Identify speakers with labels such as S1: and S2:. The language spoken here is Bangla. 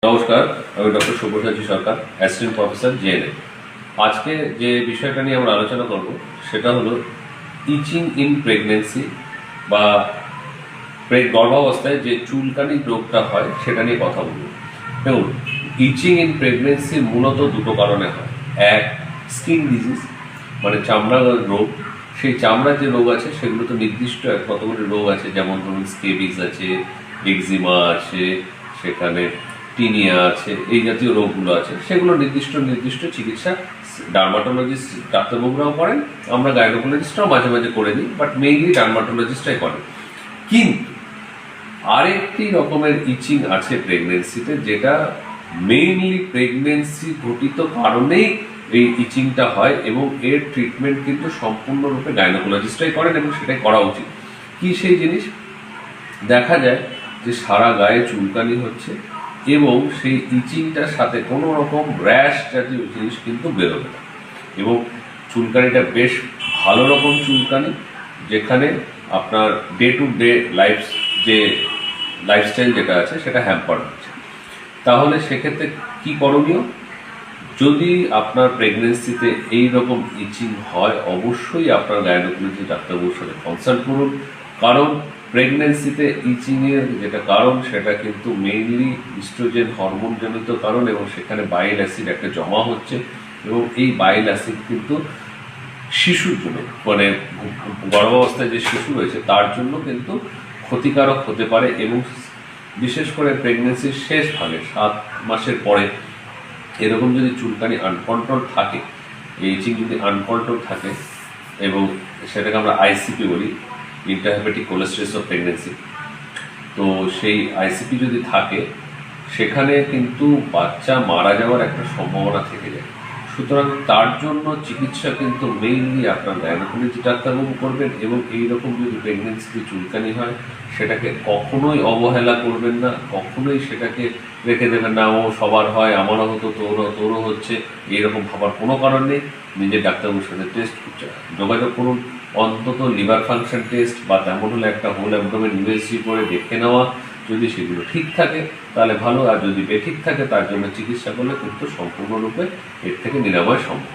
S1: নমস্কার, আমি ডক্টর শুভসাচী সরকার, অ্যাসিস্ট্যান্ট প্রফেসর জেএনএম। আজকে যে বিষয়টা নিয়ে আমরা আলোচনা করব সেটা হলো ইচিং ইন প্রেগনেন্সি বা গর্ভাবস্থায় যে চুলকানি রোগটা হয় সেটা নিয়ে কথা বলব। দেখুন, ইচিং ইন প্রেগনেন্সি মূলত দুটো কারণে হয়। এক, স্কিন ডিজিজ মানে চামড়ার রোগ। সেই চামড়ার যে রোগ আছে সেগুলো তো নির্দিষ্ট কতগুলি রোগ আছে, যেমন ধরুন স্কেবিস আছে, এক্সিমা আছে, সেখানে টিনিয়া আছে, এই জাতীয় রোগগুলো আছে। সেগুলো নির্দিষ্ট চিকিৎসা ডার্মাটোলজিস্ট ডাক্তারবাবুরাও করেন, আমরা গাইনোকোলজিস্টরাও মাঝে মাঝে করে দিই, বাট মেইনলি ডার্মাটোলজিস্টরাই করেন। কিন্তু আরেকটি রকমের ইচিং আছে প্রেগনেন্সিতে, যেটা মেইনলি প্রেগনেন্সি ঘটিত কারণেই এই ইচিংটা হয়, এবং এর ট্রিটমেন্ট কিন্তু সম্পূর্ণরূপে গাইনোকোলজিস্টরাই করেন এবং সেটাই করা উচিত। কি সেই জিনিস? দেখা যায় যে সারা গায়ে চুলকানি হচ্ছে এবং সেই ইচিংটার সাথে কোনো রকম র্যাশ জাতীয় জিনিস কিন্তু বেরোবে না, এবং চুলকানিটা বেশ ভালো রকম চুলকানি, যেখানে আপনার ডে টু ডে লাইফস্টাইল যেটা আছে সেটা হ্যাম্পার হচ্ছে। তাহলে সেক্ষেত্রে কি করণীয়? যদি আপনার প্রেগনেন্সিতে এই রকম ইচিং হয়, অবশ্যই আপনার গাইনোকোলজি ডাক্তারবাবুর সাথে কনসাল্ট করুন, কারণ প্রেগনেন্সিতে ইচিংয়ের যেটা কারণ সেটা কিন্তু মেইনলি ইস্ট্রোজেন হরমোনজনিত কারণ, এবং সেখানে বাইল অ্যাসিড একটা জমা হচ্ছে, এবং এই বাইল অ্যাসিড কিন্তু শিশুর জন্য মানে গর্ভাবস্থায় যে শিশু রয়েছে তার জন্য কিন্তু ক্ষতিকারক হতে পারে, এবং বিশেষ করে প্রেগনেন্সির শেষ ভাগে 7 মাসের পরে এরকম যদি চুলকানি আনকন্ট্রোল থাকে, এই ইচিং যদি আনকন্ট্রোল থাকে, এবং সেটাকে আমরা আইসিপি বলি, ইন্টারহেপাটিক কোলেস্টেসিস অফ প্রেগনেন্সি, তো সেই আইসিপি যদি থাকে সেখানে কিন্তু বাচ্চা মারা যাওয়ার একটা সম্ভাবনা থেকে যায়। সুতরাং তার জন্য চিকিৎসা কিন্তু মেইনলি আপনার গাইনোকোলজি ডাক্তারবাবু করবেন, এবং এইরকম যদি প্রেগনেন্সিতে চুলকানি হয় সেটাকে কখনোই অবহেলা করবেন না, কখনোই সেটাকে রেখে দেবেন না, ও সবার হয় আমারও হতো তোরও হচ্ছে, এইরকম ভাবার কোনো কারণ নেই। নিজের ডাক্তারবাবুর সাথে টেস্ট যোগাযোগ করুন, অন্তত লিভার ফাংশন টেস্ট বা তেমন হলে একটা হোল অ্যাবডোমেন ইউএসজি করে দেখে নেওয়া। যদি সেগুলো ঠিক থাকে তাহলে ভালো, আর যদি বেঠিক থাকে তার জন্য চিকিৎসা করলে কিন্তু সম্পূর্ণরূপে এর থেকে নিরাময় সম্ভব।